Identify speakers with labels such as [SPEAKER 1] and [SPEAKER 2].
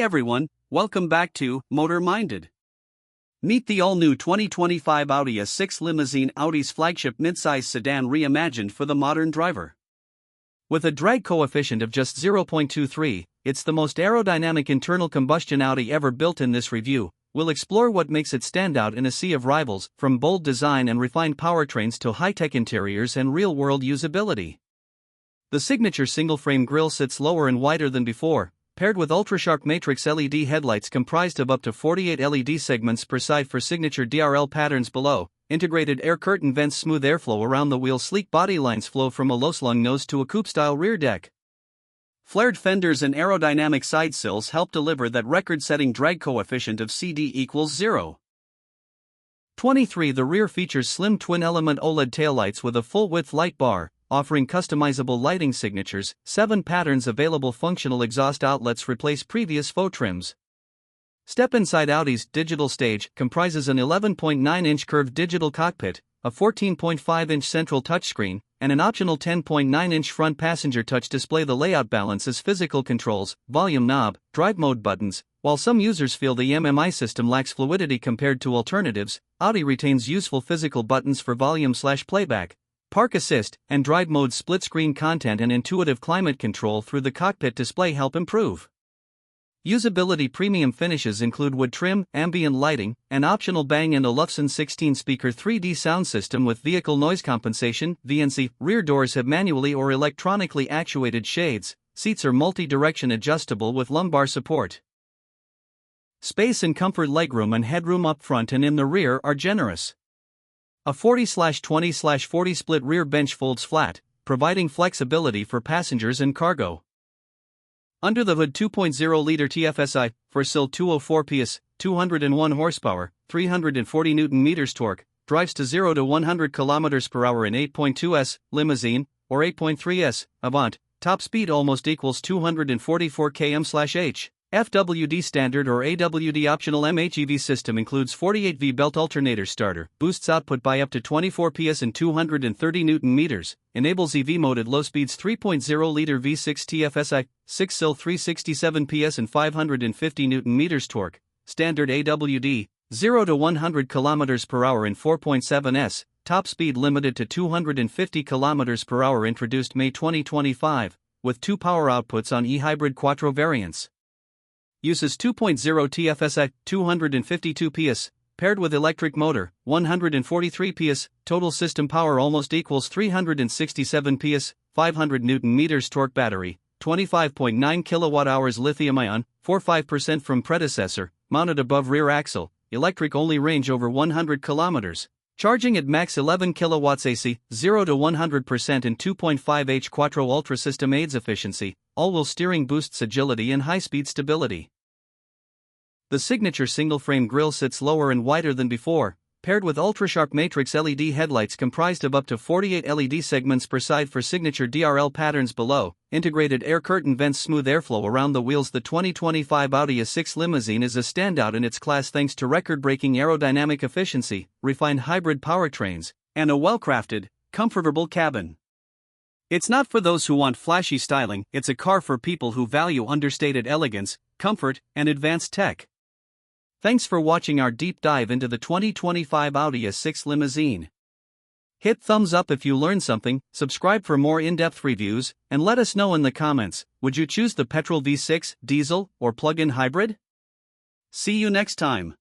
[SPEAKER 1] Hey everyone, welcome back to Motor Minded. Meet the all-new 2025 Audi A6 Limousine, Audi's flagship midsize sedan reimagined for the modern driver. With a drag coefficient of just 0.23, it's the most aerodynamic internal combustion Audi ever built. In this review, we'll explore what makes it stand out in a sea of rivals, from bold design and refined powertrains to high-tech interiors and real-world usability. The signature single-frame grille sits lower and wider than before, paired with ultra-sharp matrix LED headlights comprised of up to 48 LED segments per side for signature DRL patterns below. Integrated air curtain vents smooth airflow around the wheel. Sleek body lines flow from a low-slung nose to a coupe-style rear deck. Flared fenders and aerodynamic side sills help deliver that record-setting drag coefficient of CD equals 0.23. The rear features slim twin-element OLED taillights with a full-width light bar, offering customizable lighting signatures. 7 patterns available. Functional exhaust outlets replace previous faux trims. Step inside. Audi's digital stage comprises an 11.9-inch curved digital cockpit, a 14.5-inch central touchscreen, and an optional 10.9-inch front passenger touch display. The layout balances physical controls, volume knob, drive mode buttons. While some users feel the MMI system lacks fluidity compared to alternatives, Audi retains useful physical buttons for volume/playback, park assist, and drive mode. Split-screen content and intuitive climate control through the cockpit display help improve usability. Premium finishes include wood trim, ambient lighting, an optional Bang & Olufsen 16-speaker 3D sound system with vehicle noise compensation (VNC). Rear doors have manually or electronically actuated shades. Seats are multi-direction adjustable with lumbar support. Space and comfort. Legroom and headroom up front and in the rear are generous. A 40/20/40 split rear bench folds flat, providing flexibility for passengers and cargo. Under the hood, 2.0-liter TFSI, 4-cylinder 204 PS, 201 horsepower, 340 Nm torque, drives to 0 to 100 km/h in 8.2s Limousine or 8.3s Avant. Top speed almost equals 244 km/h. FWD standard or AWD optional MHEV system includes 48V belt alternator starter, boosts output by up to 24 PS and 230 Nm, enables EV mode at low speeds. 3.0-liter V6 TFSI, 6-cylinder 367 PS and 550 Nm torque, standard AWD, 0 to 100 km/h in 4.7s, top speed limited to 250 km/h. Introduced May 2025, with 2 power outputs on e-hybrid Quattro variants. Uses 2.0 TFSI, 252 PS, paired with electric motor, 143 PS, total system power almost equals 367 PS, 500 Nm torque. Battery, 25.9 kWh lithium-ion, 45% from predecessor, mounted above rear axle, electric only, range over 100 km. Charging at max 11 kW AC, 0 to 100% in 2.5H. Quattro Ultra system aids efficiency, all-wheel steering boosts agility and high-speed stability. The signature single-frame grille sits lower and wider than before, paired with ultra-sharp matrix LED headlights comprised of up to 48 LED segments per side for signature DRL patterns below. Integrated air curtain vents smooth airflow around the wheels. The 2025 Audi A6 Limousine is a standout in its class thanks to record-breaking aerodynamic efficiency, refined hybrid powertrains, and a well-crafted, comfortable cabin. It's not for those who want flashy styling, it's a car for people who value understated elegance, comfort, and advanced tech. Thanks for watching our deep dive into the 2025 Audi A6 Limousine. Hit thumbs up if you learned something, subscribe for more in-depth reviews, and let us know in the comments, would you choose the petrol V6, diesel, or plug-in hybrid? See you next time.